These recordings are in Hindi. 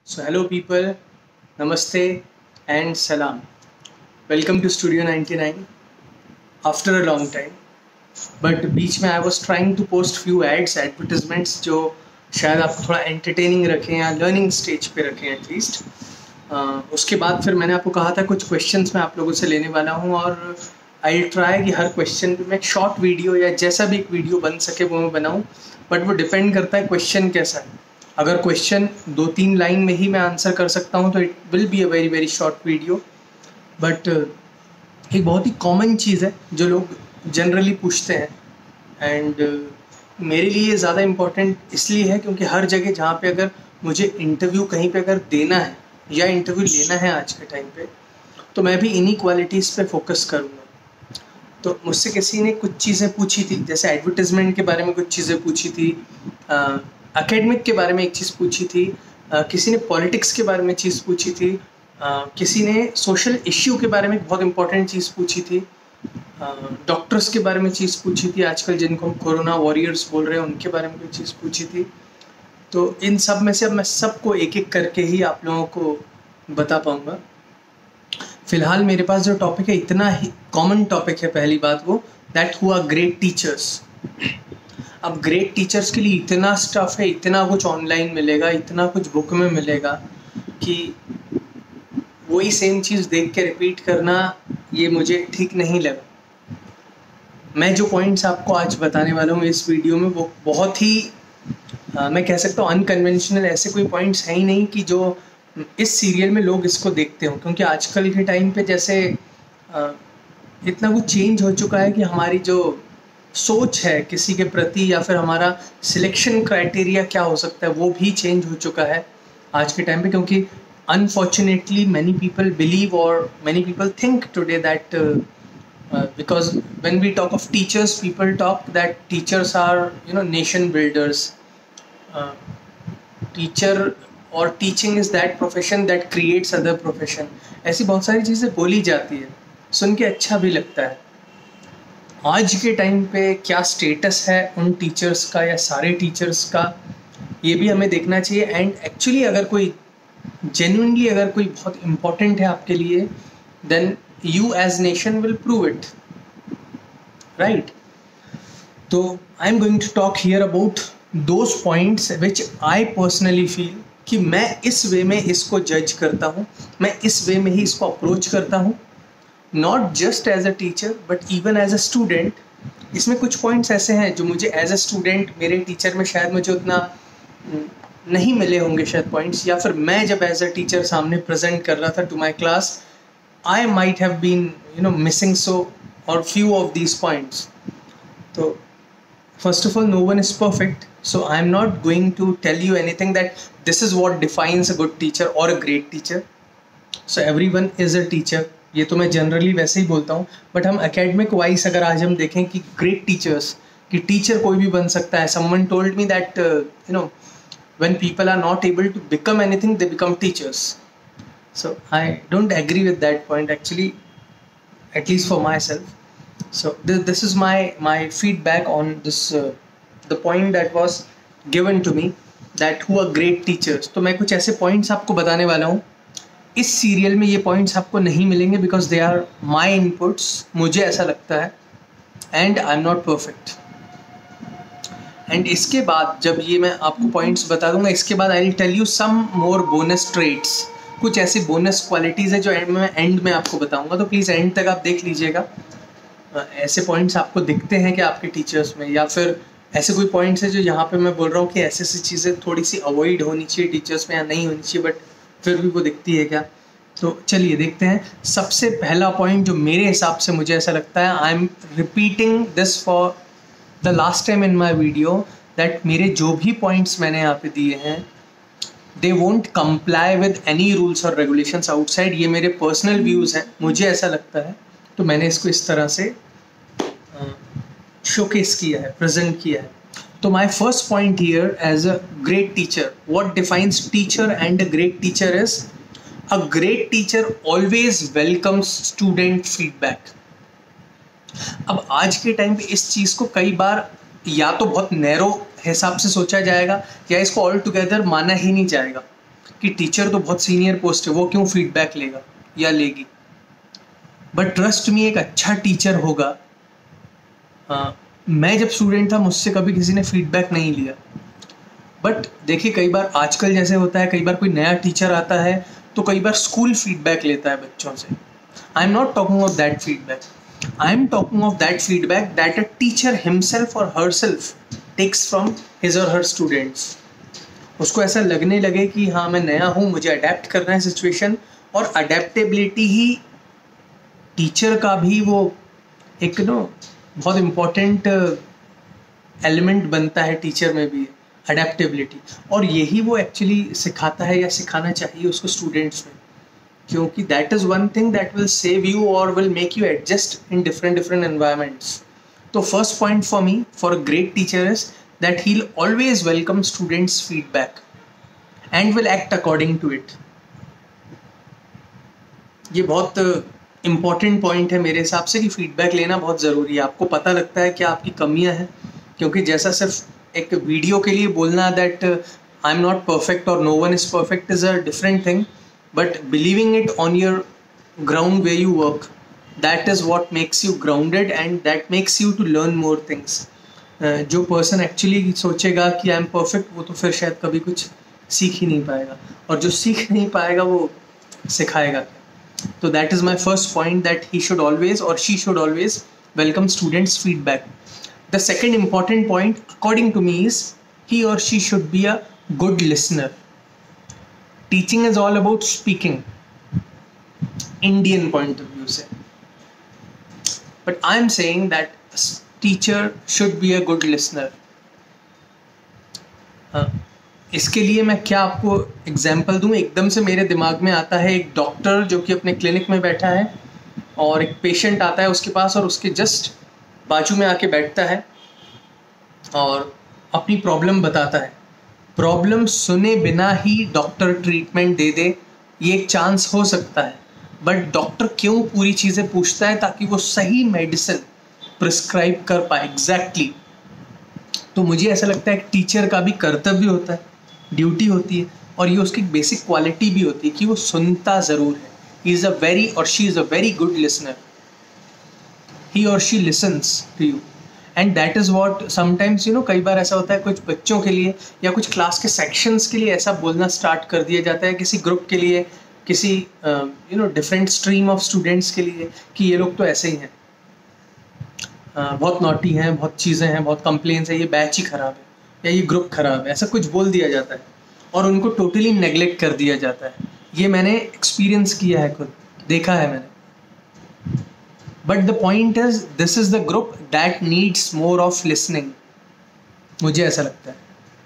So hello people, namaste and salam. Welcome to Studio 99 after a long time. But बीच में I was trying to post few ads, advertisements जो शायद आपको थोड़ा entertaining रखें या learning stage पे रखें at least. उसके बाद फिर मैंने आपको कहा था कुछ questions मैं आप लोगों से लेने वाला हूँ और I'll try कि हर question पे मैं एक short video या जैसा भी एक video बन सके वो मैं बनाऊँ, बट वो depend करता है question कैसा है. अगर क्वेश्चन 2-3 लाइन में ही मैं आंसर कर सकता हूँ तो it will be a very very short video. But एक बहुत ही कॉमन चीज़ है जो लोग जनरली पूछते हैं एंड मेरे लिए ज़्यादा इम्पोर्टेंट इसलिए है क्योंकि हर जगह जहाँ पे अगर मुझे इंटरव्यू कहीं पे अगर देना है या इंटरव्यू लेना है आज के टाइम पे, तो मैं भी इन्हीं क्वालिटीज़ पे फोकस करूँगा. तो मुझसे किसी ने कुछ चीज़ें पूछी थी, जैसे एडवर्टिजमेंट के बारे में कुछ चीज़ें पूछी थी, एकेडमिक के बारे में एक चीज़ पूछी थी, किसी ने पॉलिटिक्स के बारे में चीज़ पूछी थी, किसी ने सोशल इश्यू के बारे में बहुत इंपॉर्टेंट चीज़ पूछी थी, डॉक्टर्स के बारे में चीज़ पूछी थी, आजकल जिनको हम कोरोना वॉरियर्स बोल रहे हैं उनके बारे में कोई चीज़ पूछी थी. तो इन सब में से अब मैं सबको एक एक करके ही आप लोगों को बता पाऊँगा. फ़िलहाल मेरे पास जो टॉपिक है इतना ही कॉमन टॉपिक है. पहली बात वो that who are great teachers. अब ग्रेट टीचर्स के लिए इतना स्टफ है, इतना कुछ ऑनलाइन मिलेगा, इतना कुछ बुक में मिलेगा कि वही सेम चीज़ देख के रिपीट करना ये मुझे ठीक नहीं लगा. मैं जो पॉइंट्स आपको आज बताने वाला हूँ इस वीडियो में वो बहुत ही मैं कह सकता हूँ अनकन्वेंशनल. ऐसे कोई पॉइंट्स हैं ही नहीं कि जो इस सीरियल में लोग इसको देखते हो, क्योंकि आजकल के टाइम पे जैसे इतना कुछ चेंज हो चुका है कि हमारी जो सोच है किसी के प्रति या फिर हमारा सिलेक्शन क्राइटेरिया क्या हो सकता है वो भी चेंज हो चुका है आज के टाइम पे. क्योंकि अनफॉर्चुनेटली मैनी पीपल बिलीव और many people think today that because when we talk of teachers people talk that teachers are nation builders. Teacher और teaching is that profession that creates other profession. ऐसी बहुत सारी चीज़ें बोली जाती है, सुन के अच्छा भी लगता है. आज के टाइम पे क्या स्टेटस है उन टीचर्स का या सारे टीचर्स का, ये भी हमें देखना चाहिए. एंड एक्चुअली अगर कोई जेन्युइनली अगर कोई बहुत इम्पोर्टेंट है आपके लिए, then you as nation will prove it, right. तो I am going to talk here about those points which I personally feel कि मैं इस वे में इसको जज करता हूँ, मैं इस वे में ही इसको अप्रोच करता हूँ. Not just as a teacher but even as a student. इसमें कुछ पॉइंट्स ऐसे हैं जो मुझे एज अ स्टूडेंट मेरे टीचर में शायद मुझे उतना नहीं मिले होंगे शायद पॉइंट्स, या फिर मैं जब एज अ टीचर सामने प्रेजेंट कर रहा था to my class I might have been missing so और फ्यू ऑफ दीज पॉइंट्स. तो first of all no one is perfect, so I am not going to tell you anything that this is what defines a good teacher or a great teacher. So everyone is a teacher. ये तो मैं जनरली वैसे ही बोलता हूँ, बट हम एकेडमिक वाइज अगर आज हम देखें कि ग्रेट टीचर्स कि टीचर कोई भी बन सकता है. Someone told me that when people are not able to become anything they become teachers. So I don't agree with that point actually, at least for myself. So this is my feedback on this the point that was given to me that who are great teachers. तो मैं कुछ ऐसे points आपको बताने वाला हूँ. इस सीरियल में ये points आपको नहीं मिलेंगे because they are my inputs, मुझे ऐसा लगता है, and I'm not perfect. And इसके बाद जब ये मैं आपको points बता दूंगा, इसके बाद I will tell you some more bonus traits. कुछ ऐसी bonus qualities है जो मैं end में आपको बताऊंगा, तो प्लीज़ end तक आप देख लीजिएगा. ऐसे पॉइंट्स आपको दिखते हैं कि आपके टीचर्स में, या फिर ऐसे कोई पॉइंट्स है जो यहाँ पे मैं बोल रहा हूँ कि ऐसी ऐसी चीज़ें थोड़ी सी अवॉइड होनी चाहिए टीचर्स में या नहीं होनी चाहिए, बट फिर भी वो दिखती है क्या. तो चलिए देखते हैं. सबसे पहला पॉइंट जो मेरे हिसाब से मुझे ऐसा लगता है, I am repeating this for the last time in my video, that मेरे जो भी पॉइंट्स मैंने यहाँ पे दिए हैं they won't comply with any rules और रेगुलेशंस आउटसाइड. ये मेरे पर्सनल व्यूज़ हैं, मुझे ऐसा लगता है, तो मैंने इसको इस तरह से शोकेस किया है, प्रेजेंट किया है. तो my first point here as a great teacher, what defines teacher and a great teacher is a great teacher always welcomes student feedback. अब आज के टाइम पे इस चीज़ को कई बार या तो बहुत नैरो हिसाब से सोचा जाएगा या इसको ऑल टुगेदर माना ही नहीं जाएगा. कि टीचर तो बहुत सीनियर पोस्ट है, वो क्यों फीडबैक लेगा या लेगी। बट ट्रस्ट मी, एक अच्छा टीचर होगा। मैं जब स्टूडेंट था मुझसे कभी किसी ने फीडबैक नहीं लिया। बट देखिए, कई बार आजकल जैसे होता है, कई बार कोई नया टीचर आता है तो कई बार स्कूल फीडबैक लेता है बच्चों से। आई am not talking of that feedback, I am talking of that feedback that a teacher himself और हरसेल्फ टेक्स फ्रॉम हिज और हर स्टूडेंट्स। उसको ऐसा लगने लगे कि हाँ, मैं नया हूँ, मुझे अडेप्ट करना है सिचुएशन। और अडेप्टेबिलिटी ही टीचर का भी वो एक बहुत इम्पोर्टेंट एलिमेंट बनता है टीचर में भी, अडेप्टेबिलिटी। और यही वो एक्चुअली सिखाता है या सिखाना चाहिए उसको स्टूडेंट्स में, क्योंकि that is one thing that will save you और will make you adjust in different environments. तो first point for me for a great teacher is that he will always welcome students feedback and will act according to it. ये बहुत इम्पॉर्टेंट पॉइंट है मेरे हिसाब से कि फीडबैक लेना बहुत ज़रूरी है। आपको पता लगता है कि आपकी कमियां हैं, क्योंकि जैसा सिर्फ एक वीडियो के लिए बोलना that I am not perfect और no one is perfect is a different thing, but believing it on your ground way you work, that is what makes you grounded and that makes you to learn more things. जो पर्सन एक्चुअली सोचेगा कि आई एम परफेक्ट, वो तो फिर शायद कभी कुछ सीख ही नहीं पाएगा, और जो सीख नहीं पाएगा वो सिखाएगा। So that is my first point, that he should always or she should always welcome students' feedback. The second important point according to me is he or she should be a good listener. Teaching is all about speaking, Indian point of view se. But I am saying that a teacher should be a good listener. इसके लिए मैं क्या आपको एग्जाम्पल दूं? एकदम से मेरे दिमाग में आता है एक डॉक्टर जो कि अपने क्लिनिक में बैठा है और एक पेशेंट आता है उसके पास और उसके जस्ट बाजू में आके बैठता है और अपनी प्रॉब्लम बताता है। प्रॉब्लम सुने बिना ही डॉक्टर ट्रीटमेंट दे दे, ये एक चांस हो सकता है, बट डॉक्टर क्यों पूरी चीज़ें पूछता है? ताकि वो सही मेडिसिन प्रिस्क्राइब कर पाए एग्जैक्टली। तो मुझे ऐसा लगता है कि टीचर का भी कर्तव्य होता है, ड्यूटी होती है, और ये उसकी बेसिक क्वालिटी भी होती है कि वो सुनता ज़रूर है। ही इज़ अ वेरी और she is a very good listener, he और she listens to you, and that is what sometimes कई बार ऐसा होता है कुछ बच्चों के लिए या कुछ क्लास के सेक्शंस के लिए ऐसा बोलना स्टार्ट कर दिया जाता है, किसी ग्रुप के लिए, किसी डिफरेंट स्ट्रीम ऑफ स्टूडेंट्स के लिए, कि ये लोग तो ऐसे ही हैं, बहुत नॉटी हैं, बहुत चीज़ें हैं, बहुत कंप्लेंट्स है, ये बैच ही ख़राब है या ये ग्रुप ख़राब है, ऐसा कुछ बोल दिया जाता है और उनको टोटली नेग्लेक्ट कर दिया जाता है। ये मैंने एक्सपीरियंस किया है, खुद देखा है मैंने। But the point is this is the group that needs more of listening. मुझे ऐसा लगता है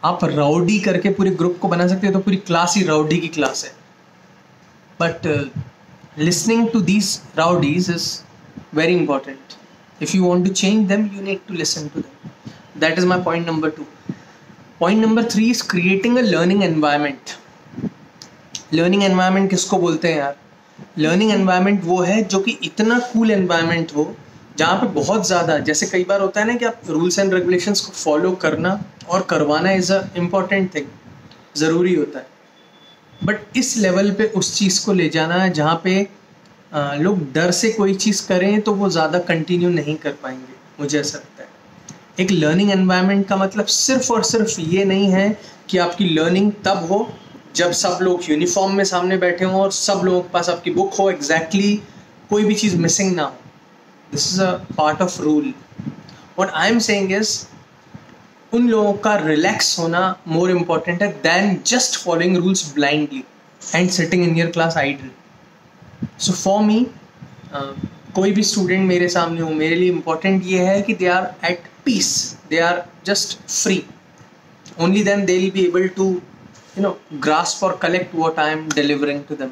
आप राउडी करके पूरे ग्रुप को बना सकते हो तो पूरी क्लास ही राउडी की क्लास है, but listening to these rowdies is very important. If you want to change them, you need to listen to them. That is my point number 2. Point number 3 is creating a learning environment. Learning environment किसको बोलते हैं यार? Learning environment वो है जो कि इतना cool environment हो जहाँ पे बहुत ज़्यादा, जैसे कई बार होता है ना कि आप रूल्स एंड रेगुलेशंस को फॉलो करना और करवाना इज़ अ इम्पॉर्टेंट थिंग, ज़रूरी होता है, बट इस लेवल पे उस चीज़ को ले जाना जहाँ पे लोग डर से कोई चीज़ करें तो वो ज़्यादा कंटिन्यू नहीं कर पाएंगे। मुझे ऐसा लगता है एक लर्निंग एनवायरनमेंट का मतलब सिर्फ और सिर्फ ये नहीं है कि आपकी लर्निंग तब हो जब सब लोग यूनिफॉर्म में सामने बैठे हों और सब लोगों के पास आपकी बुक हो, एग्जैक्टली कोई भी चीज़ मिसिंग ना हो। This is a part of rule. What I am saying is उन लोगों का रिलैक्स होना मोर इम्पॉर्टेंट है than just following rules blindly and sitting in your class idle. So for me कोई भी स्टूडेंट मेरे सामने हो, मेरे लिए इम्पॉर्टेंट ये है कि they are at peace, they are just free, only then they will be able to grasp or collect what I am delivering to them.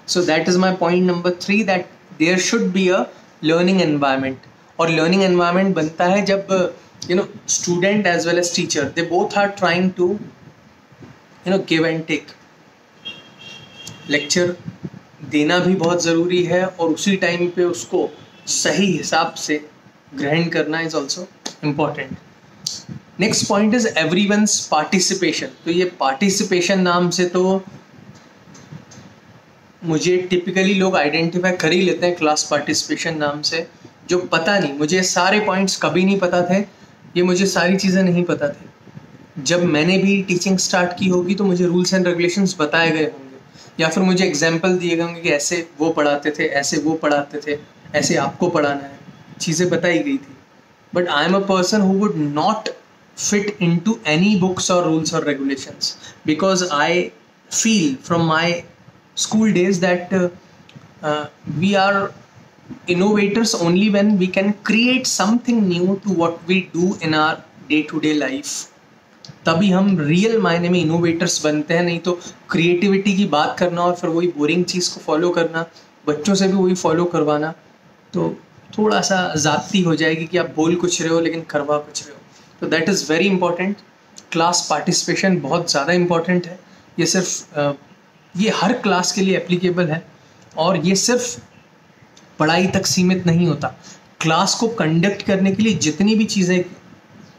So that is my point number 3, that there should be a learning environment. और learning environment बनता है जब student as well as teacher, they both are trying to give and take. lecture देना भी बहुत ज़रूरी है और उसी टाइम पे उसको सही हिसाब से ग्रहण करना is also important. Next point is everyone's participation. तो ये पार्टिसिपेशन नाम से तो मुझे टिपिकली लोग आइडेंटिफाई कर ही लेते हैं क्लास पार्टिसिपेशन नाम से, जो पता नहीं, मुझे सारे पॉइंट्स कभी नहीं पता थे, ये मुझे सारी चीज़ें नहीं पता थी। जब मैंने भी टीचिंग स्टार्ट की होगी तो मुझे रूल्स एंड रेगुलेशंस बताए गए होंगे, या फिर मुझे एग्जाम्पल दिए गए होंगे कि ऐसे वो पढ़ाते थे, ऐसे वो पढ़ाते थे, ऐसे आपको पढ़ाना है, चीज़ें बताई गई थी। But I am a person who would not fit into any books or rules or regulations, because I feel from my school days that we are innovators only when we can create something new to what we do in our day to day life. तभी हम रियल मायने में इनोवेटर्स बनते हैं, नहीं तो क्रिएटिविटी की बात करना और फिर वही बोरिंग चीज़ को फॉलो करना, बच्चों से भी वही फॉलो करवाना, तो थोड़ा सा ज़ाती हो जाएगी कि आप बोल कुछ रहे हो लेकिन करवा कुछ रहे हो। तो that is very important. Class participation बहुत ज़्यादा इंपॉर्टेंट है। ये सिर्फ ये हर क्लास के लिए एप्लीकेबल है, और ये सिर्फ पढ़ाई तक सीमित नहीं होता। क्लास को कंडक्ट करने के लिए जितनी भी चीज़ें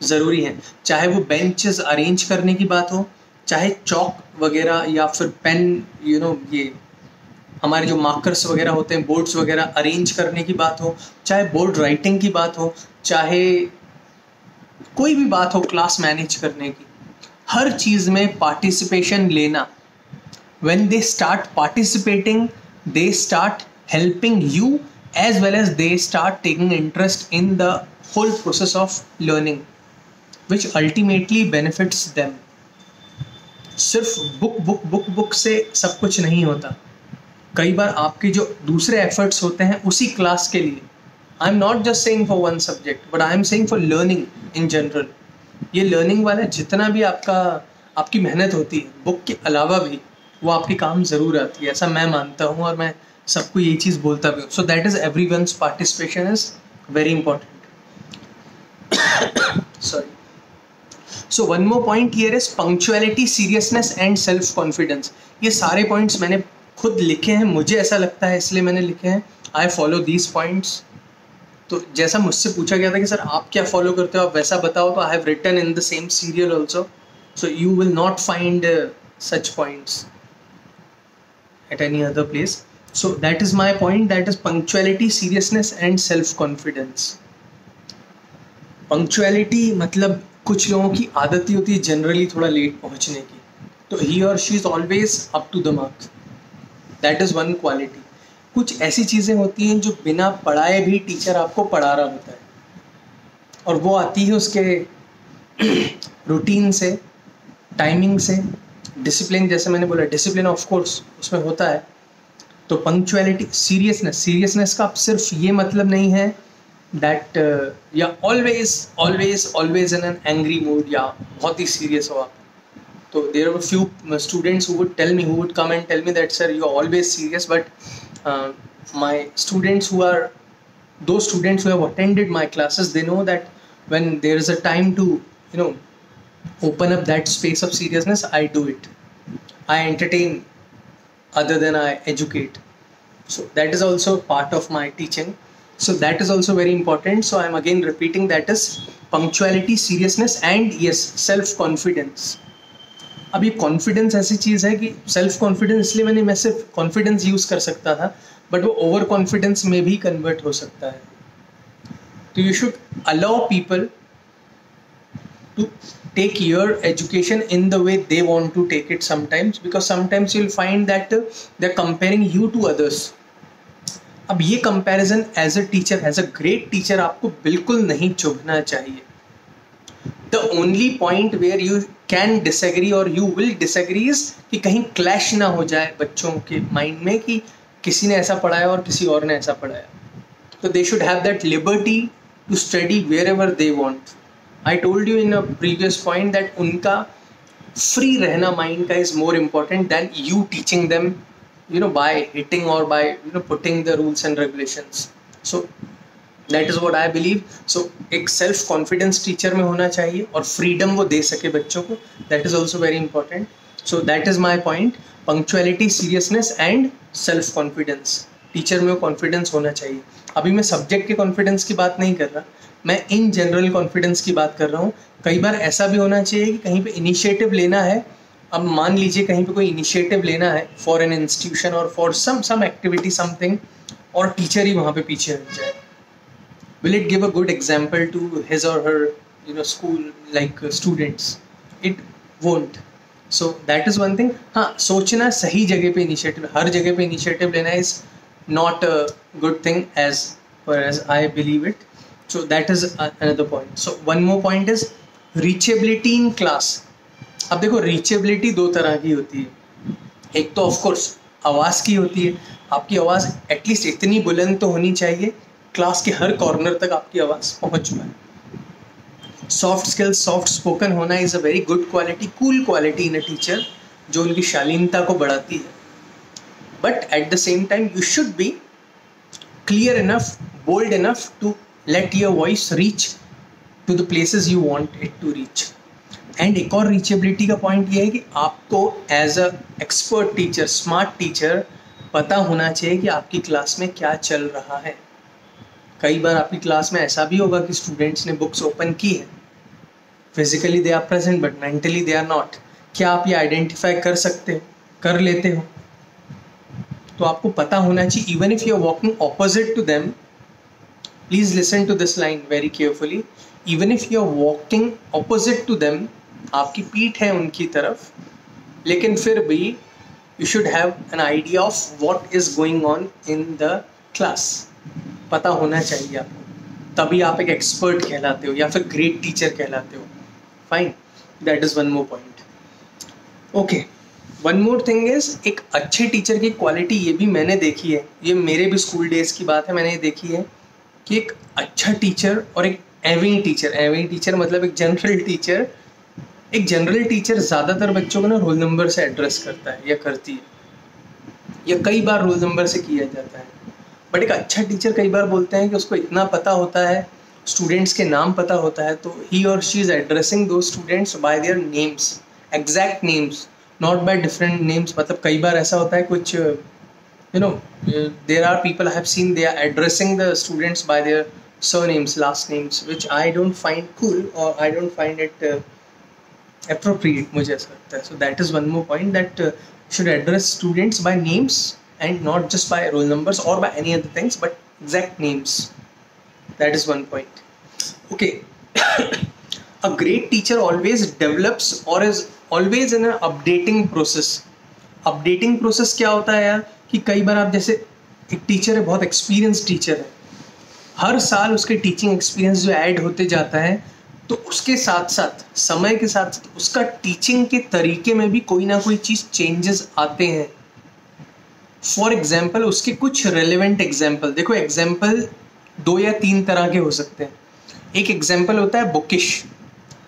ज़रूरी हैं, चाहे वो बेंचेस अरेंज करने की बात हो, चाहे चौक वगैरह या फिर पेन, ये हमारे जो मार्कर्स वगैरह होते हैं, बोर्ड्स वगैरह अरेंज करने की बात हो, चाहे बोर्ड राइटिंग की बात हो, चाहे कोई भी बात हो क्लास मैनेज करने की, हर चीज़ में पार्टिसिपेशन लेना। When they start participating, they start helping you as well as they start taking interest in the whole process of learning, which ultimately benefits them. सिर्फ बुक से सब कुछ नहीं होता। कई बार आपके जो दूसरे एफर्ट्स होते हैं उसी क्लास के लिए, आई am not just saying for one subject but I am saying for learning in general. ये लर्निंग वाला जितना भी आपकी मेहनत होती है बुक के अलावा भी, वो आपके काम ज़रूर आती है, ऐसा मैं मानता हूँ, और मैं सबको यही चीज़ बोलता भी हूँ। So that is everyone's participation is very important. Sorry. So one more point here is punctuality, seriousness and self confidence. ये सारे पॉइंट्स मैंने खुद लिखे हैं, मुझे ऐसा लगता है इसलिए मैंने लिखे हैं। I follow these points. तो जैसा मुझसे पूछा गया था कि सर आप क्या फॉलो करते हो, आप वैसा बताओ, तो I have written in the same serial also, so you will not find such points at any other place. So that is my point, that is punctuality, seriousness and self confidence. Punctuality मतलब कुछ लोगों की आदत ही होती है जनरली थोड़ा लेट पहुंचने की, तो he or she is always up to the mark. That is one quality. कुछ ऐसी चीज़ें होती हैं जो बिना पढ़ाए भी टीचर आपको पढ़ा रहा होता है, और वो आती है उसके रूटीन से, टाइमिंग से, डिसिप्लिन, जैसे मैंने बोला डिसिप्लिन ऑफ कोर्स उसमें होता है। तो पंक्चुअलिटी, सीरियसनेस का सिर्फ ये मतलब नहीं है दैट या always in an angry mood या बहुत ही सीरियस हो आप। तो there are few students who would tell me, who would come and tell me that sir you are always serious, but my students who are those students who have attended my classes, they know that when there is a time to open up that space of seriousness, I do it. I entertain other than I educate. So that is also part of my teaching. So that is also very important. So I am again repeating, that is punctuality, seriousness and yes, self-confidence. अब ये कॉन्फिडेंस ऐसी चीज़ है कि सेल्फ कॉन्फिडेंस इसलिए मैं सिर्फ कॉन्फिडेंस यूज़ कर सकता था, बट वो ओवर कॉन्फिडेंस में भी कन्वर्ट हो सकता है। तो you should allow people to take your education in the way they want to take it sometimes, because sometimes you'll find that they're comparing you to others. अब ये comparison as a teacher, as a great teacher, आपको बिल्कुल नहीं चुभना चाहिए। The only point where you can disagree or you will disagree is कि कहीं clash ना हो जाए बच्चों के mind में कि किसी ने ऐसा पढ़ाया और किसी और ने ऐसा पढ़ाया। तो they should have that liberty to study wherever they want. I told you in a previous point that उनका free रहना mind का is more important than you teaching them, by hitting or by putting the rules and regulations. So that is what I believe. So एक self confidence teacher में होना चाहिए और freedom वो दे सके बच्चों को. That is also very important. So that is my point. Punctuality, seriousness and self confidence. Teacher में वो कॉन्फिडेंस होना चाहिए। अभी मैं सब्जेक्ट के कॉन्फिडेंस की बात नहीं कर रहा, मैं इन जनरल कॉन्फिडेंस की बात कर रहा हूँ। कई बार ऐसा भी होना चाहिए कि कहीं पे इनिशिएटिव लेना है अब मान लीजिए कहीं पे कोई इनिशिएटिव लेना है फॉर एन इंस्टीट्यूशन और फॉर सम एक्टिविटी समथिंग, और टीचर ही वहाँ पे पीछे हट जाए, will it give a good example to his or her school like students? It won't. So that is one thing. हाँ, सोचना सही जगह पे इनिशिएटिव, हर जगह पे इनिशिएटिव लेना is not a good thing as far as I believe it. So that is another point. So one more point is reachability in class. अब देखो reachability दो तरह की होती है. एक तो ऑफ कोर्स आवाज़ की होती है, आपकी आवाज़ एटलीस्ट इतनी बुलंद तो होनी चाहिए क्लास के हर कॉर्नर तक आपकी आवाज़ पहुंच पाए. सॉफ्ट स्किल्स, सॉफ्ट स्पोकन होना is a very good quality, cool quality in a teacher, जो उनकी शालीनता को बढ़ाती है. But at the same time you should be clear enough, bold enough to let your voice reach to the places you want it to reach. And एक और रीचेबिलिटी का पॉइंट ये है कि आपको as a expert teacher, smart teacher पता होना चाहिए कि आपकी क्लास में क्या चल रहा है. कई बार आपकी क्लास में ऐसा भी होगा कि स्टूडेंट्स ने बुक्स ओपन की है, physically they are present but mentally they are not. क्या आप ये आइडेंटिफाई कर सकते हो, कर लेते हो? तो आपको पता होना चाहिए. Even if you are walking opposite to them, please listen to this line very carefully. Even if you are walking opposite to them, आपकी पीठ है उनकी तरफ, लेकिन फिर भी you should have an idea of what is going on in the class. पता होना चाहिए आपको, तभी आप एक एक्सपर्ट कहलाते हो या फिर ग्रेट टीचर कहलाते हो. Fine, that is one more point. Okay, one more thing is, एक अच्छे टीचर की क्वालिटी ये भी मैंने देखी है, ये मेरे भी स्कूल डेज की बात है, मैंने ये देखी है कि एक अच्छा टीचर और एक एवरेज टीचर, एवरेज टीचर मतलब एक जनरल टीचर, एक जनरल टीचर ज़्यादातर बच्चों को ना रोल नंबर से एड्रेस करता है या करती है, या कई बार रोल नंबर से किया जाता है. बट एक अच्छा टीचर कई बार बोलते हैं कि उसको इतना पता होता है, स्टूडेंट्स के नाम पता होता है, तो ही और शी इज़ एड्रेसिंग दो students by their names, exact names, not by different names. मतलब कई बार ऐसा होता है कुछ there are people I have seen they are addressing the students by their surnames, last names, which I don't find cool or I don't find it appropriate, मुझे ऐसा लगता है. So that is one more point, that should address students by names and not just by roll numbers or by any other things, but exact names. That is one point. Okay. A great teacher always develops or is always in an updating process. Updating process क्या होता है यार, कि कई बार आप जैसे एक टीचर है, बहुत एक्सपीरियंस टीचर है, हर साल उसके टीचिंग एक्सपीरियंस जो ऐड होते जाता है, तो उसके साथ साथ समय के साथ साथ उसका टीचिंग के तरीके में भी कोई ना कोई चीज़ चेंजेस आते हैं. फॉर एग्जाम्पल, उसके कुछ रेलिवेंट एग्जाम्पल देखो. एग्जाम्पल 2 या 3 तरह के हो सकते हैं. एक एग्जाम्पल होता है बुकिश,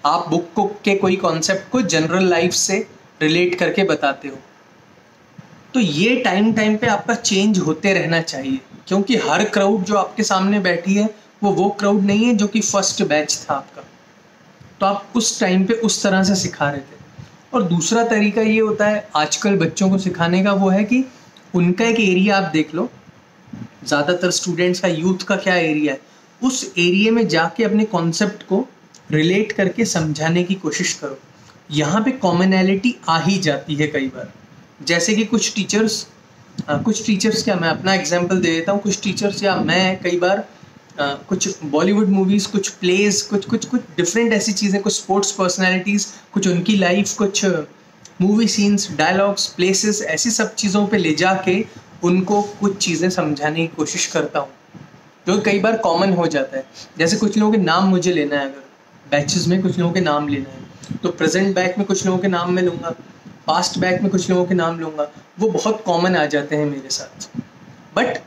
आप बुक को के कोई कॉन्सेप्ट को जनरल लाइफ से रिलेट करके बताते हो. तो ये टाइम टाइम पे आपका चेंज होते रहना चाहिए, क्योंकि हर क्राउड जो आपके सामने बैठी है वो क्राउड नहीं है जो कि फर्स्ट बैच था आपका. तो आप उस टाइम पे उस तरह से सिखा रहे थे. और दूसरा तरीका ये होता है आजकल बच्चों को सिखाने का, वो है कि उनका एक एरिया आप देख लो, ज़्यादातर स्टूडेंट्स का, यूथ का क्या एरिया है, उस एरिया में जाके अपने कॉन्सेप्ट को रिलेट करके समझाने की कोशिश करो. यहाँ पे कॉमनैलिटी आ ही जाती है कई बार. जैसे कि कुछ टीचर्स क्या, मैं अपना एग्जांपल दे देता हूँ. कुछ टीचर्स या मैं कई बार कुछ बॉलीवुड मूवीज़, कुछ प्लेस, कुछ डिफरेंट ऐसी चीज़ें, कुछ स्पोर्ट्स पर्सनालिटीज़, कुछ उनकी लाइफ, कुछ मूवी सीन्स, डायलॉग्स, प्लेसेस, ऐसी सब चीज़ों पे ले जाके उनको कुछ चीज़ें समझाने की कोशिश करता हूँ, जो कई बार कॉमन हो जाता है. जैसे कुछ लोगों के नाम मुझे लेना है, अगर बैचेस में कुछ लोगों के नाम लेना है, तो प्रेजेंट बैच में कुछ लोगों के नाम मैं लूँगा, पास्ट बैच में कुछ लोगों के नाम लूँगा, वो बहुत कॉमन आ जाते हैं मेरे साथ. बट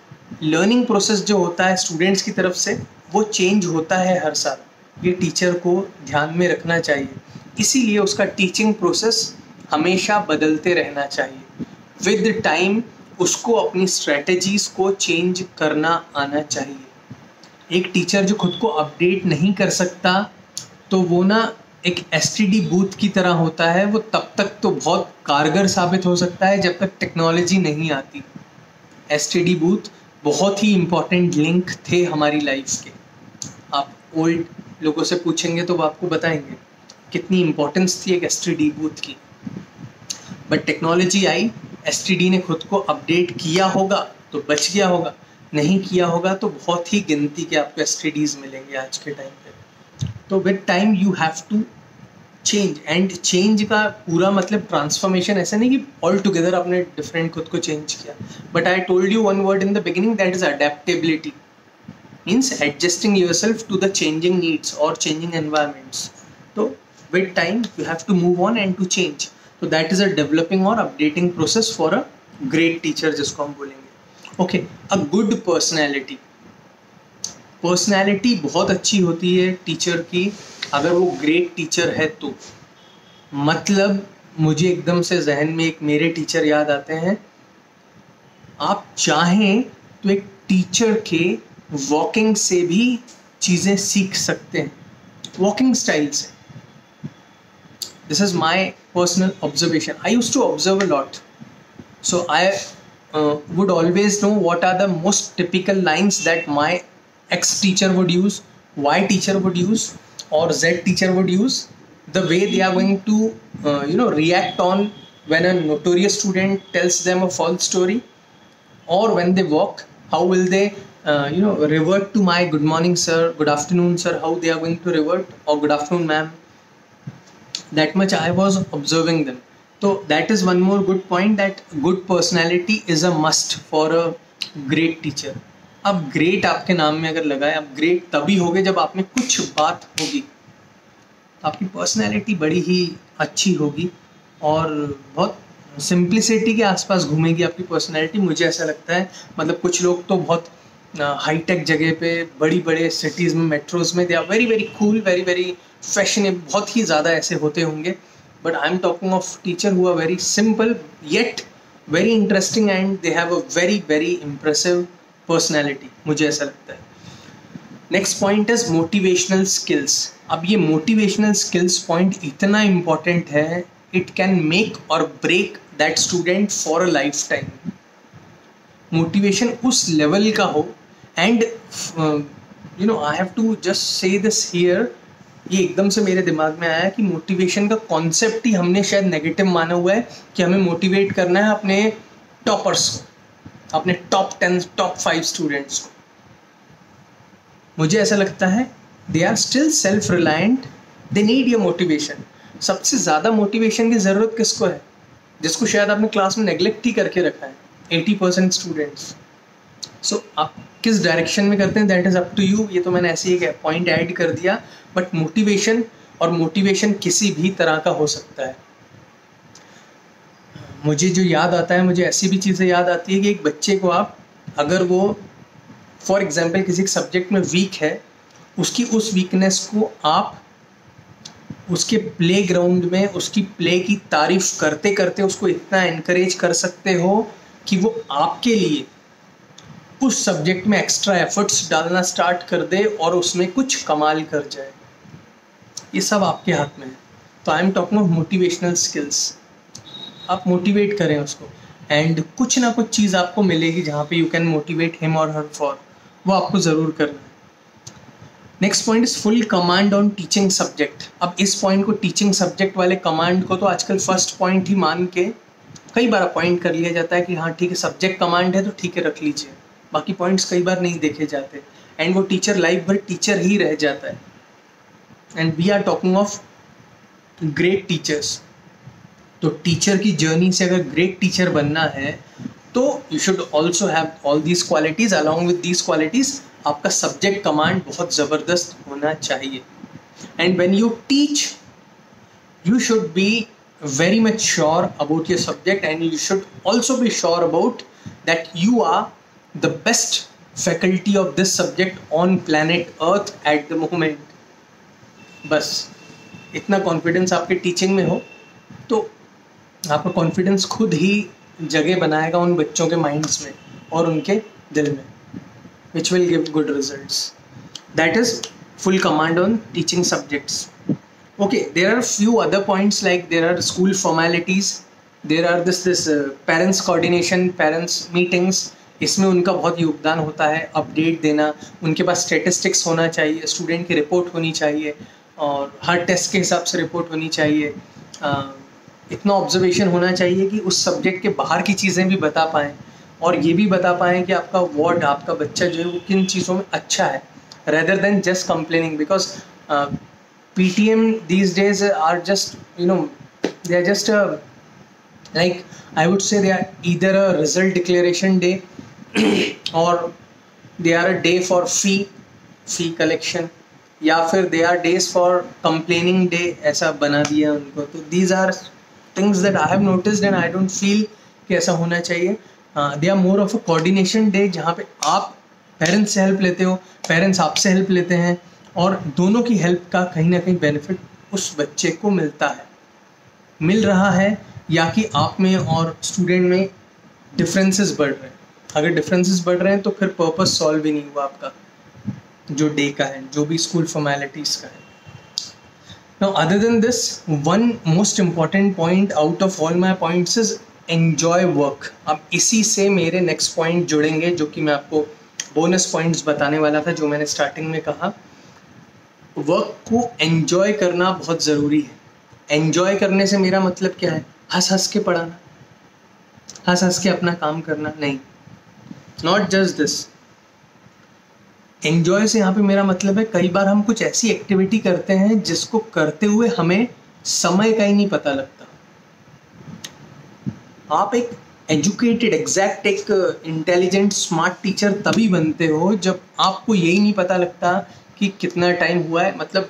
लर्निंग प्रोसेस जो होता है स्टूडेंट्स की तरफ से, वो चेंज होता है हर साल. ये टीचर को ध्यान में रखना चाहिए, इसीलिए उसका टीचिंग प्रोसेस हमेशा बदलते रहना चाहिए. विद टाइम उसको अपनी स्ट्रेटजीज़ को चेंज करना आना चाहिए. एक टीचर जो खुद को अपडेट नहीं कर सकता, तो वो ना एक एसटीडी बूथ की तरह होता है. वो तब तक तो बहुत कारगर साबित हो सकता है जब तक टेक्नोलॉजी नहीं आती. एसटीडी बूथ बहुत ही इम्पॉर्टेंट लिंक थे हमारी लाइफ के. आप ओल्ड लोगों से पूछेंगे तो वो आपको बताएंगे कितनी इम्पोर्टेंस थी एक एसटीडी बूथ की. बट टेक्नोलॉजी आई, एसटीडी ने खुद को अपडेट किया होगा तो बच गया होगा, नहीं किया होगा तो बहुत ही गिनती के आपको एसटीडीज मिलेंगे आज के टाइम पे। तो with time you have to change, and change का पूरा मतलब ट्रांसफॉर्मेशन ऐसा नहीं कि ऑल टुगेदर आपने डिफरेंट खुद को चेंज किया, but I told you one word in the beginning, that is adaptability, means adjusting yourself to the changing needs और चेंजिंग एनवायरमेंट्स। तो with time you have to move on and to change, तो दैट इज अ डेवलपिंग और updating process for a great teacher जिसको हम बोलेंगे। Okay, a good personality, personality बहुत अच्छी होती है टीचर की अगर वो ग्रेट टीचर है तो। मतलब मुझे एकदम से जहन में एक मेरे टीचर याद आते हैं, आप चाहें तो एक टीचर के वॉकिंग से भी चीज़ें सीख सकते हैं, वॉकिंग स्टाइल से। This is my personal observation, I used to observe a lot, so I would always know what are the most typical lines that my X teacher would use, Y teacher would use, or Z teacher would use, the way they are going to react on when a notorious student tells them a false story, or when they walk, how will they revert to my good morning sir, good afternoon sir, how they are going to revert, or good afternoon ma'am. That much I was observing them. So that is one more good point, that good personality is a must for a great teacher. अब ग्रेट आपके नाम में अगर लगा है, आप ग्रेट तभी होगे जब आप में कुछ बात होगी, आपकी पर्सनैलिटी बड़ी ही अच्छी होगी और बहुत सिंप्लिसिटी के आसपास घूमेगी आपकी पर्सनैलिटी, मुझे ऐसा लगता है। मतलब कुछ लोग तो बहुत हाईटेक जगह पे, बड़ी बड़े सिटीज़ में, मेट्रोज़ में, they are very very cool, very very fashionable, बहुत ही ज़्यादा ऐसे होते होंगे। But I'm talking of teacher who are very simple yet very interesting and they have a very very impressive personality, मुझे ऐसा लगता है। Next point is motivational skills. अब ये motivational skills point इतना important है, it can make or break that student for a lifetime. Motivation उस level का हो, and I have to just say this here, ये एकदम से मेरे दिमाग में आया कि मोटिवेशन का कॉन्सेप्ट ही हमने शायद नेगेटिव माना हुआ है कि हमें मोटिवेट करना है अपने टॉपर्स को, अपने टॉप 10 टॉप 5 स्टूडेंट्स को। मुझे ऐसा लगता है they are still self reliant, they need your motivation. सबसे ज़्यादा मोटिवेशन की ज़रूरत किसको है? जिसको शायद आपने क्लास में नेग्लेक्ट ही करके रखा है, 80% स्टूडेंट्स। सो आप किस डायरेक्शन में करते हैं, that is up to you. ये तो मैंने ऐसे ही एक पॉइंट ऐड कर दिया, बट मोटिवेशन, और मोटिवेशन किसी भी तरह का हो सकता है। मुझे जो याद आता है, मुझे ऐसी भी चीज़ें याद आती है कि एक बच्चे को आप, अगर वो फॉर एग्जांपल किसी सब्जेक्ट में वीक है, उसकी उस वीकनेस को आप उसके प्ले ग्राउंड में उसकी प्ले की तारीफ करते करते उसको इतना इनकरेज कर सकते हो कि वो आपके लिए उस सब्जेक्ट में एक्स्ट्रा एफर्ट्स डालना स्टार्ट कर दे और उसमें कुछ कमाल कर जाए। ये सब आपके हाथ में है। तो I am talking of motivational skills. आप मोटिवेट करें उसको, एंड कुछ ना कुछ चीज़ आपको मिलेगी जहाँ पे यू कैन मोटिवेट हिम और हर फॉर, वो आपको ज़रूर करना है। Next point is full command on teaching subject. अब इस पॉइंट को, टीचिंग सब्जेक्ट वाले कमांड को तो आजकल फर्स्ट पॉइंट ही मान के कई बार अपॉइंट कर लिया जाता है कि हाँ ठीक है, सब्जेक्ट कमांड है तो ठीक है रख लीजिए, बाकी पॉइंट्स कई बार नहीं देखे जाते, एंड वो टीचर लाइफ भर टीचर ही रह जाता है। And we are talking of great teachers. तो टीचर की जर्नी से अगर ग्रेट टीचर बनना है तो you should also have all these qualities. Along with these qualities आपका सब्जेक्ट कमांड बहुत ज़बरदस्त होना चाहिए। And when you teach, you should be very much sure about your subject, and you should also be sure about that you are the best faculty of this subject on planet Earth at the moment. बस इतना कॉन्फिडेंस आपके टीचिंग में हो तो आपका कॉन्फिडेंस खुद ही जगह बनाएगा उन बच्चों के माइंड्स में और उनके दिल में, which will give good results. That is full command on teaching subjects. Okay, there are few other points, like there are school formalities, there are this parents coordination, parents meetings. इसमें उनका बहुत योगदान होता है, अपडेट देना, उनके पास स्टेटिस्टिक्स होना चाहिए, स्टूडेंट की रिपोर्ट होनी चाहिए और हर टेस्ट के हिसाब से रिपोर्ट होनी चाहिए। इतना ऑब्जर्वेशन होना चाहिए कि उस सब्जेक्ट के बाहर की चीज़ें भी बता पाएँ और ये भी बता पाएँ कि आपका वार्ड, आपका बच्चा जो है वो किन चीज़ों में अच्छा है, rather than just complaining. Because PTM these days are just, they are just like, I would say they are either a result declaration day or they are a day for fee collection, या फिर they are days for complaining day, ऐसा बना दिया उनको. तो these are things that I have noticed and I don't feel कि ऐसा होना चाहिए. They are more of a coordination day, जहाँ पे आप पेरेंट्स से हेल्प लेते हो, पेरेंट्स आपसे हेल्प लेते हैं, और दोनों की हेल्प का कहीं ना कहीं बेनिफिट उस बच्चे को मिलता है, मिल रहा है, या कि आप में और स्टूडेंट में डिफरेंसेस बढ़ रहे हैं. अगर डिफरेंसेस बढ़ रहे हैं तो फिर पर्पस सॉल्व ही नहीं हुआ आपका जो डे का है, जो भी स्कूल फॉर्मेलिटीज़ का है. Now other than this, one most important point out of all my points is enjoy work. अब इसी से मेरे नेक्स्ट पॉइंट जुड़ेंगे, जो कि मैं आपको बोनस पॉइंट्स बताने वाला था, जो मैंने स्टार्टिंग में कहा. वर्क को एन्जॉय करना बहुत ज़रूरी है. एन्जॉय करने से मेरा मतलब क्या है? हंस हंस के पढ़ाना, हंस हंस के अपना काम करना नहीं. Not just this. एन्जॉय से यहाँ पे मेरा मतलब है, कई बार हम कुछ ऐसी एक्टिविटी करते हैं जिसको करते हुए हमें समय का ही नहीं पता लगता. आप एक एजुकेटेड, एग्जैक्ट, एक इंटेलिजेंट, स्मार्ट टीचर तभी बनते हो जब आपको यही नहीं पता लगता कि कितना टाइम हुआ है. मतलब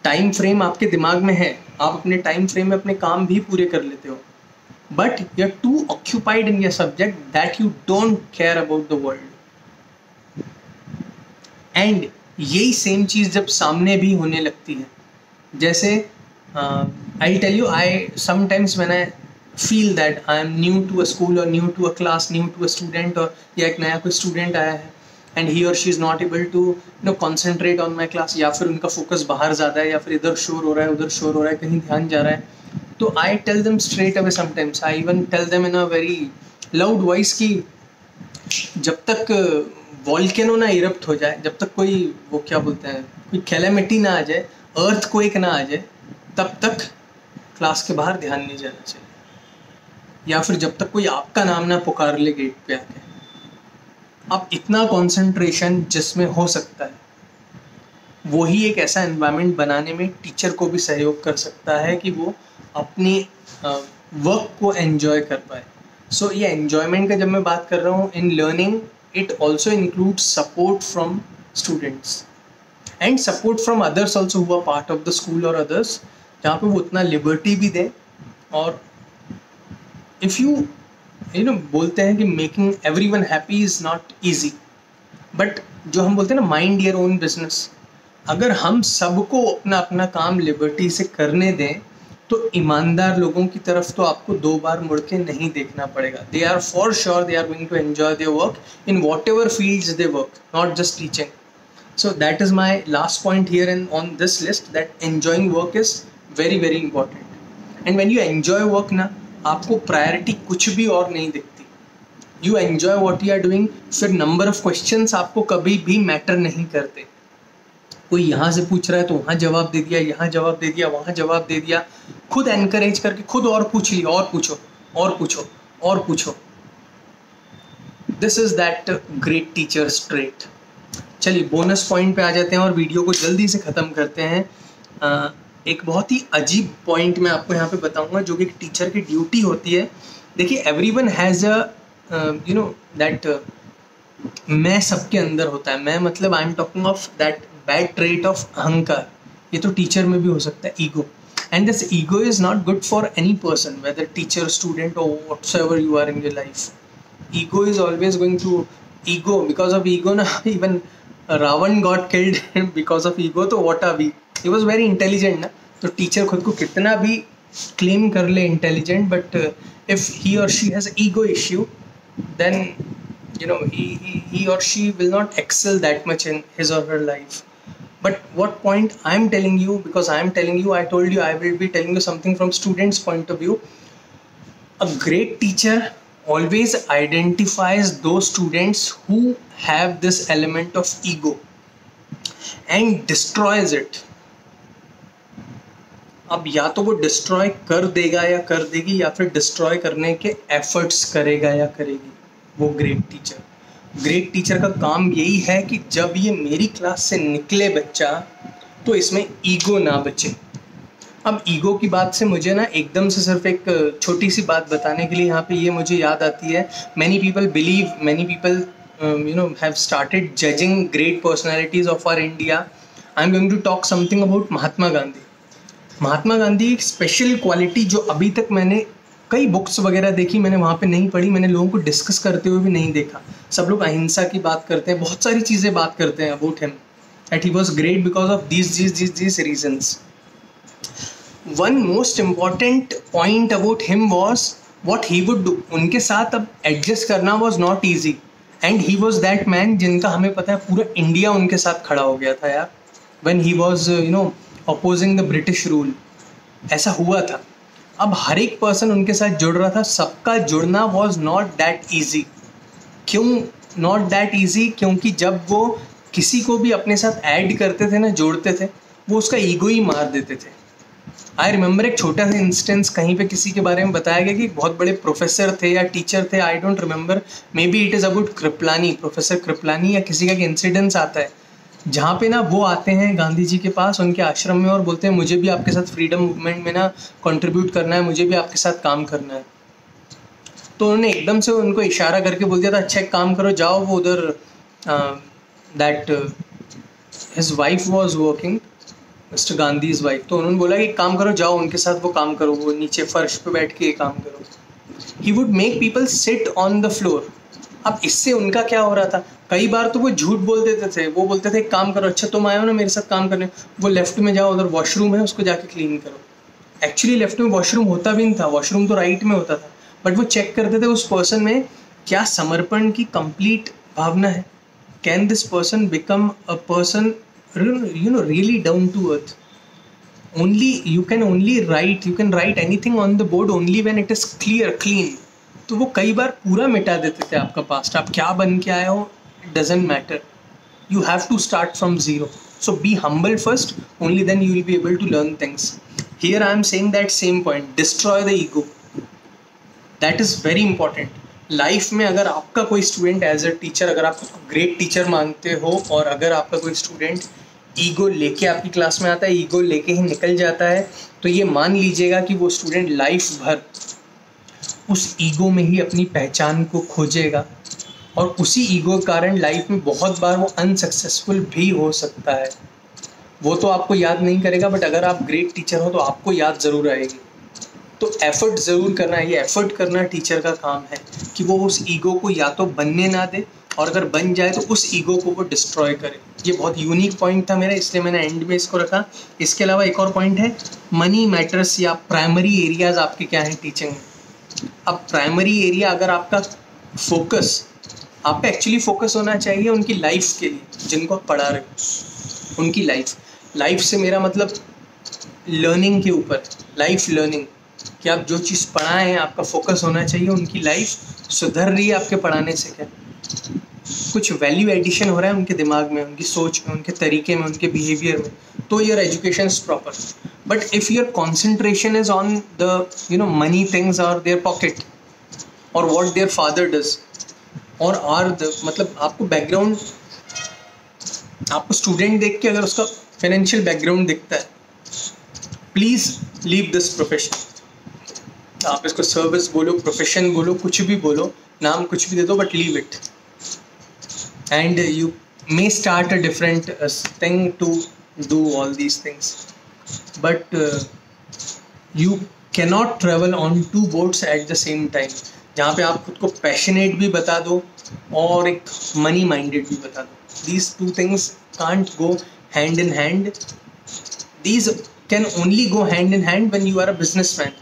टाइम फ्रेम आपके दिमाग में है, आप अपने टाइम फ्रेम में अपने काम भी पूरे कर लेते हो, but you are too occupied in your subject that you don't care about the world. And यही सेम चीज़ जब सामने भी होने लगती है, जैसे I tell you, I sometimes when I feel that I am new to a school और new to a class, new to a student, और या एक नया कोई स्टूडेंट आया है एंड ही और she is not able to concentrate on my class, या फिर उनका फोकस बाहर ज़्यादा है, या फिर इधर शोर हो रहा है, उधर शोर हो रहा है, कहीं ध्यान जा रहा है, तो I tell them straight away. Sometimes I even tell them in a very loud voice कि जब तक वॉल्केनो ना इरप्ट हो जाए, जब तक कोई, वो क्या बोलते हैं, कोई कैलेमिटी ना आ जाए, अर्थ को एक ना आ जाए, तब तक क्लास के बाहर ध्यान नहीं जाना चाहिए. या फिर जब तक कोई आपका नाम ना पुकार ले गेट पे आके. आप इतना कंसंट्रेशन जिसमें हो सकता है, वही एक ऐसा एनवायरनमेंट बनाने में टीचर को भी सहयोग कर सकता है कि वो अपनी वर्क को एंजॉय कर पाए. सो ये एन्जॉयमेंट का जब मैं बात कर रहा हूँ in learning, it also includes support from students and support from others also who are part of the school or others, जहाँ पे वो उतना लिबर्टी भी दें. और if you बोलते हैं कि making everyone happy is not easy, but जो हम बोलते हैं ना, mind your own business, अगर हम सबको अपना अपना काम लिबर्टी से करने दें तो ईमानदार लोगों की तरफ तो आपको दो बार मुड़ के नहीं देखना पड़ेगा. They are for sure they are going to enjoy their work in whatever fields they work, not just teaching. So that is my last point here in on this list, that enjoying work is very very important. And when you enjoy work ना, आपको प्रायोरिटी कुछ भी और नहीं दिखती. You enjoy what you are doing, फिर नंबर ऑफ क्वेश्चंस आपको कभी भी मैटर नहीं करते. कोई यहाँ से पूछ रहा है तो वहाँ जवाब दे दिया, यहाँ जवाब दे दिया, वहाँ जवाब दे दिया, खुद एनकरेज करके खुद और पूछ लिया, और पूछो और पूछो और पूछो. This is that great teachers trait. चलिए बोनस पॉइंट पे आ जाते हैं और वीडियो को जल्दी से ख़त्म करते हैं. एक बहुत ही अजीब पॉइंट मैं आपको यहाँ पे बताऊँगा, जो कि एक टीचर की ड्यूटी होती है. देखिए, एवरीवन हैज़ अ दैट, मैं सबके अंदर होता है. मैं मतलब I am talking of that bad trait of अहंकार. ये तो टीचर में भी हो सकता है, ego. And this ego is not good for any person, whether teacher, student, or whatsoever you are in your life. Ego is always going to ego. Because of ego na, even Ravan got killed because of ego. तो what are we? He was very intelligent ना. तो teacher खुद को कितना भी claim कर ले intelligent, but if he or she has ego issue, then he or she will not excel that much in his or her life. But what point I am telling you, because I am telling you, I told you I will be telling you something from students' point of view. A great teacher always identifies those students who have this element of ego and destroys it. अब या तो वो डिस्ट्रॉय कर देगा या कर देगी, या फिर डिस्ट्रॉय करने के एफर्ट्स करेगा या करेगी वो ग्रेट टीचर। ग्रेट टीचर का काम यही है कि जब ये मेरी क्लास से निकले बच्चा, तो इसमें ईगो ना बचे। अब ईगो की बात से मुझे ना एकदम से सिर्फ एक छोटी सी बात बताने के लिए यहाँ पे ये मुझे याद आती है, many people have started judging great personalities of our India. I'm going to talk something about Mahatma Gandhi. Mahatma Gandhi एक स्पेशल क्वालिटी जो अभी तक मैंने कई बुक्स वगैरह देखी, मैंने वहाँ पे नहीं पढ़ी, मैंने लोगों को डिस्कस करते हुए भी नहीं देखा। सब लोग अहिंसा की बात करते हैं, बहुत सारी चीज़ें बात करते हैं about him, that he was great because of these reasons. One most important point about him was what he would do. उनके साथ अब एडजस्ट करना was not easy. And he was that man जिनका हमें पता है पूरा इंडिया उनके साथ खड़ा हो गया था यार, when he was opposing the British rule. ऐसा हुआ था। अब हर एक पर्सन उनके साथ जुड़ रहा था, सबका जुड़ना वॉज नॉट दैट ईजी। क्यों नॉट दैट ईजी? क्योंकि जब वो किसी को भी अपने साथ ऐड करते थे ना, जोड़ते थे, वो उसका ईगो ही मार देते थे। आई रिमेंबर एक छोटा सा इंस्टेंस कहीं पे किसी के बारे में बताया गया कि बहुत बड़े प्रोफेसर थे या टीचर थे, I don't remember, may be it is about Kripalani, professor Kripalani या किसी का इंसिडेंस आता है जहाँ पे ना वो आते हैं गांधी जी के पास उनके आश्रम में और बोलते हैं मुझे भी आपके साथ फ्रीडम मूवमेंट में ना कंट्रीब्यूट करना है, मुझे भी आपके साथ काम करना है। तो उन्होंने एकदम से उनको इशारा करके बोल दिया था, अच्छा एक काम करो, जाओ वो उधर that his wife was working, mister Gandhi's wife, तो उन्होंने बोला कि काम करो, जाओ उनके साथ वो काम करो, वो नीचे फर्श पे बैठ के काम करो। He would make people sit on the floor. अब इससे उनका क्या हो रहा था, कई बार तो वो झूठ बोल देते थे, वो बोलते थे काम करो, अच्छा तुम आए हो ना मेरे साथ काम करने, वो लेफ्ट में जाओ, उधर वॉशरूम है उसको जाके क्लीन करो। एक्चुअली लेफ्ट में वॉशरूम होता भी नहीं था, वॉशरूम तो राइट में होता था, बट वो चेक करते थे उस पर्सन में क्या समर्पण की कंप्लीट भावना है। Can this person become a person really down to earth? You can write anything on the board only when it is clean. तो वो कई बार पूरा मिटा देते थे आपका पास्ट, आप क्या बन के आए हो, it doesn't matter. You have to start from zero. So be humble first, only then you will be able to learn things. Here I am saying that same point, destroy the ego. That is very important. Life में अगर आपका कोई स्टूडेंट एज अ टीचर, अगर आप उसको ग्रेट टीचर मानते हो और अगर आपका कोई स्टूडेंट ईगो लेके आपकी क्लास में आता है, ईगो लेके ही निकल जाता है, तो ये मान लीजिएगा कि वो स्टूडेंट लाइफ भर उस ईगो में ही अपनी पहचान को खोजेगा और उसी ईगो के कारण लाइफ में बहुत बार वो अनसक्सेसफुल भी हो सकता है। वो तो आपको याद नहीं करेगा, बट अगर आप ग्रेट टीचर हो तो आपको याद ज़रूर आएगी। तो एफर्ट ज़रूर करना है, ये एफर्ट करना टीचर का काम है कि वो उस ईगो को या तो बनने ना दे, और अगर बन जाए तो उस ईगो को वो डिस्ट्रॉय करे। ये बहुत यूनिक पॉइंट था मेरा, इसलिए मैंने एंड में इसको रखा। इसके अलावा एक और पॉइंट है, मनी मैटर्स या प्राइमरी एरियाज आपके क्या हैं टीचिंग में। अब प्राइमरी एरिया अगर आपका फोकस, आप पे एक्चुअली फोकस होना चाहिए उनकी लाइफ के लिए, जिनको आप पढ़ा रहे हो उनकी लाइफ से मेरा मतलब लर्निंग के ऊपर, लाइफ लर्निंग, कि आप जो चीज़ पढ़ाएं हैं आपका फोकस होना चाहिए उनकी लाइफ सुधर रही है आपके पढ़ाने से, क्या कुछ वैल्यू एडिशन हो रहा है उनके दिमाग में, उनकी सोच में, उनके तरीके में, उनके बिहेवियर में, तो your education is proper. But if your concentration is on the money things और देयर पॉकेट और वॉट देयर फादर डज और मतलब आपको बैकग्राउंड, आपको स्टूडेंट देख के अगर उसका फाइनेंशियल बैकग्राउंड दिखता है, प्लीज़ लीव दिस प्रोफेशन। आप इसको सर्विस बोलो, प्रोफेशन बोलो, कुछ भी बोलो, नाम कुछ भी दे दो, but leave it and you may start a different thing to do all these things, but you cannot travel on two boats at the same time, जहाँ पे आप खुद को पैशनेट भी बता दो और एक मनी माइंडेड भी बता दो। These two things can't go hand in hand. These can only go hand in hand when you are a businessman.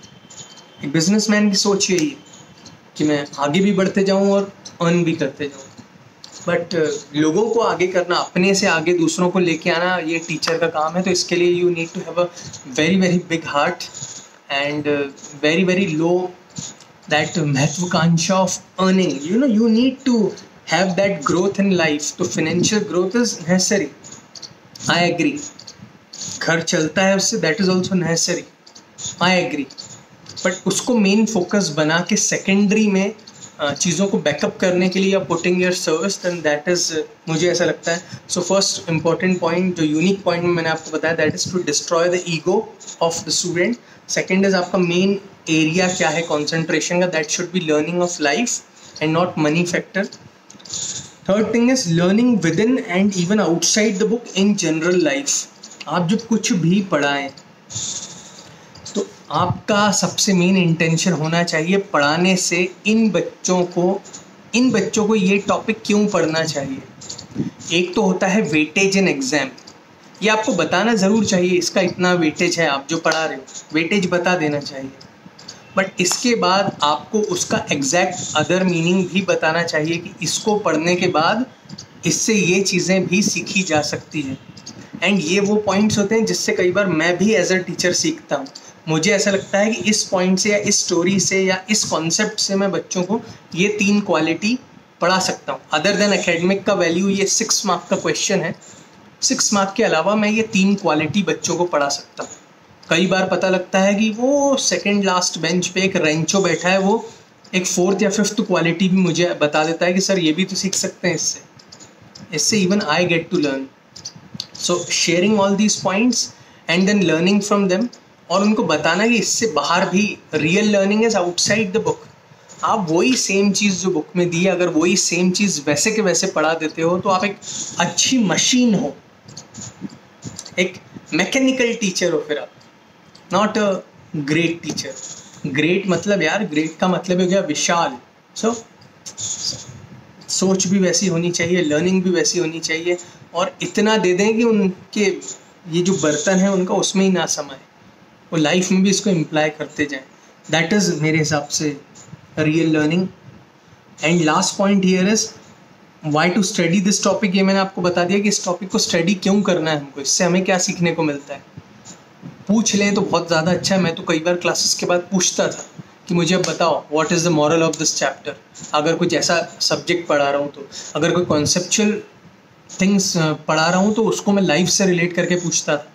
एक बिजनेसमैन की सोच यही है कि मैं आगे भी बढ़ते जाऊँ और अर्न भी करते जाऊँ, बट लोगों को आगे करना, अपने से आगे दूसरों को लेके आना, ये टीचर का काम है। तो इसके लिए you need to have a very very big heart and very very low that महत्वाकांक्षा of earning. You need to have that growth in life. तो financial growth is necessary, I agree, घर चलता है उससे, that is also necessary, I agree, but उसको मेन फोकस बना के सेकेंडरी में चीज़ों को बैकअप करने के लिए या putting your service, then that is, मुझे ऐसा लगता है। सो फर्स्ट इंपॉर्टेंट पॉइंट जो यूनिक पॉइंट में मैंने आपको बताया, that is to destroy the ego of the student. Second is आपका मेन एरिया क्या है कॉन्सेंट्रेशन का, that should be learning of life and not money factor. Third thing is learning within and even outside the book in general life. आप जब कुछ भी पढ़ाएं तो आपका सबसे मेन इंटेंशन होना चाहिए पढ़ाने से इन बच्चों को ये टॉपिक क्यों पढ़ना चाहिए। एक तो होता है वेटेज इन एग्जाम, ये आपको बताना ज़रूर चाहिए इसका इतना वेटेज है, आप जो पढ़ा रहे हो वेटेज बता देना चाहिए, बट इसके बाद आपको उसका एग्जैक्ट अदर मीनिंग भी बताना चाहिए कि इसको पढ़ने के बाद इससे ये चीज़ें भी सीखी जा सकती है। एंड ये वो पॉइंट्स होते हैं जिससे कई बार मैं भी एज अ टीचर सीखता हूँ। मुझे ऐसा लगता है कि इस पॉइंट से या इस स्टोरी से या इस कॉन्सेप्ट से मैं बच्चों को ये 3 क्वालिटी पढ़ा सकता हूँ। अदर देन एकेडमिक का वैल्यू, ये 6 मार्क का क्वेश्चन है, 6 मार्क के अलावा मैं ये 3 क्वालिटी बच्चों को पढ़ा सकता हूँ। कई बार पता लगता है कि वो सेकंड लास्ट बेंच पे एक रेंचो बैठा है, वो एक 4th या 5th क्वालिटी भी मुझे बता देता है कि सर ये भी तो सीख सकते हैं इससे even I get to learn. So sharing all these points and then learning from them, और उनको बताना कि इससे बाहर भी real learning is outside the book. आप वही सेम चीज़ जो बुक में दी है, अगर वही सेम चीज़ वैसे के वैसे पढ़ा देते हो तो आप एक अच्छी मशीन हो, एक मैकेनिकल टीचर हो फिर आप, not a great teacher. Great मतलब यार, ग्रेट का मतलब हो गया विशाल। सो सोच भी वैसी होनी चाहिए, लर्निंग भी वैसी होनी चाहिए, और इतना दे दें कि उनके ये जो बर्तन है उनका उसमें ही ना समाए, वो लाइफ में भी इसको इम्प्लाई करते जाएं। दैट इज़ मेरे हिसाब से real learning. And last point here is why to study this topic. ये मैंने आपको बता दिया कि इस टॉपिक को स्टडी क्यों करना है हमको, इससे हमें क्या सीखने को मिलता है। पूछ लें तो बहुत ज़्यादा अच्छा है। मैं तो कई बार क्लासेस के बाद पूछता था कि मुझे अब बताओ what is the moral of this chapter, अगर कुछ ऐसा सब्जेक्ट पढ़ा रहा हूँ तो, अगर कोई कॉन्सेप्चुअल थिंग्स पढ़ा रहा हूँ तो उसको मैं लाइफ से रिलेट करके पूछता था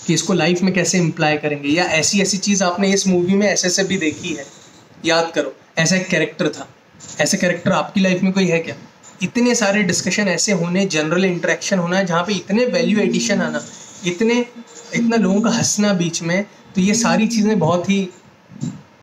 कि इसको लाइफ में कैसे इम्प्लाई करेंगे, या ऐसी ऐसी चीज़ आपने इस मूवी में ऐसे भी देखी है, याद करो ऐसा एक कैरेक्टर था, ऐसे कैरेक्टर आपकी लाइफ में कोई है क्या। इतने सारे डिस्कशन ऐसे होने, जनरल इंटरेक्शन होना जहाँ पे इतने वैल्यू एडिशन आना, इतना लोगों का हंसना बीच में, तो ये सारी चीज़ें बहुत ही